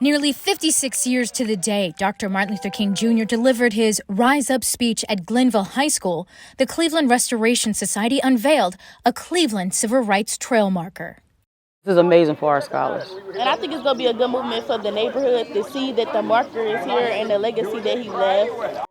Nearly 56 years to the day, Dr. Martin Luther King Jr. delivered his Rise Up speech at Glenville High School. The Cleveland Restoration Society unveiled a Cleveland Civil Rights Trail marker. This is amazing for our scholars. And I think it's going to be a good movement for the neighborhood to see that the marker is here and the legacy that he left.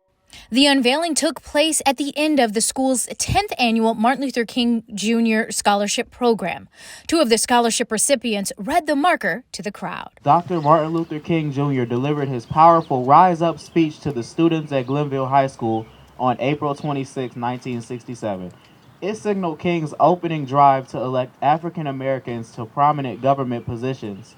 The unveiling took place at the end of the school's 10th annual Martin Luther King Jr. Scholarship Program. Two of the scholarship recipients read the marker to the crowd. Dr. Martin Luther King Jr. delivered his powerful Rise Up speech to the students at Glenville High School on April 26, 1967. It signaled King's opening drive to elect African Americans to prominent government positions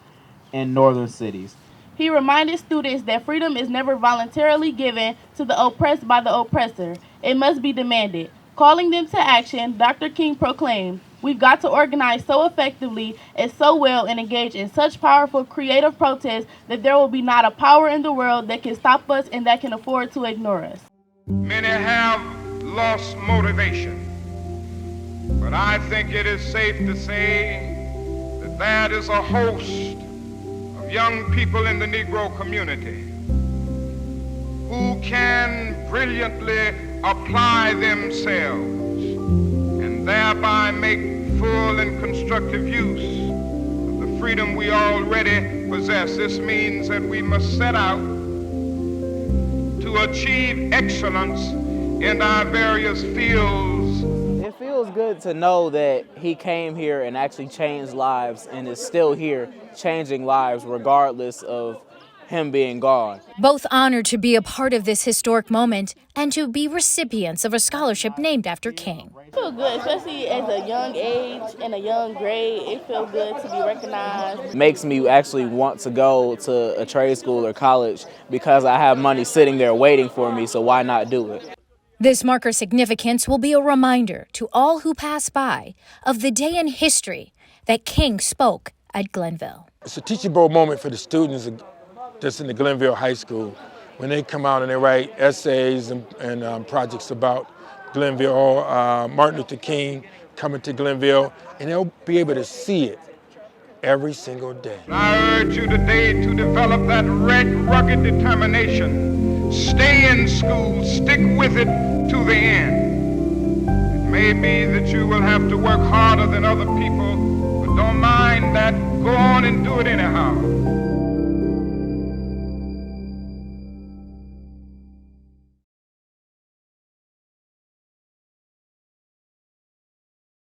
in northern cities. He reminded students that freedom is never voluntarily given to the oppressed by the oppressor. It must be demanded. Calling them to action, Dr. King proclaimed, "We've got to organize so effectively and so well and engage in such powerful creative protests that there will be not a power in the world that can stop us and that can afford to ignore us." Many have lost motivation, but I think it is safe to say that there is a host young people in the Negro community who can brilliantly apply themselves and thereby make full and constructive use of the freedom we already possess. This means that we must set out to achieve excellence in our various fields. It feels good to know that he came here and actually changed lives and is still here changing lives regardless of him being gone. Both honored to be a part of this historic moment and to be recipients of a scholarship named after King. It feels good, especially as a young age and a young grade. It feels good to be recognized. It makes me actually want to go to a trade school or college because I have money sitting there waiting for me, so why not do it? This marker's significance will be a reminder to all who pass by of the day in history that King spoke at Glenville. It's a teachable moment for the students that's in the Glenville High School when they come out and they write essays and projects about Glenville or Martin Luther King coming to Glenville, and they'll be able to see it every single day. I urge you today to develop that rugged determination. Stay in school, stick with it to the end. It may be that you will have to work harder than other people, but don't mind that. Go on and do it anyhow.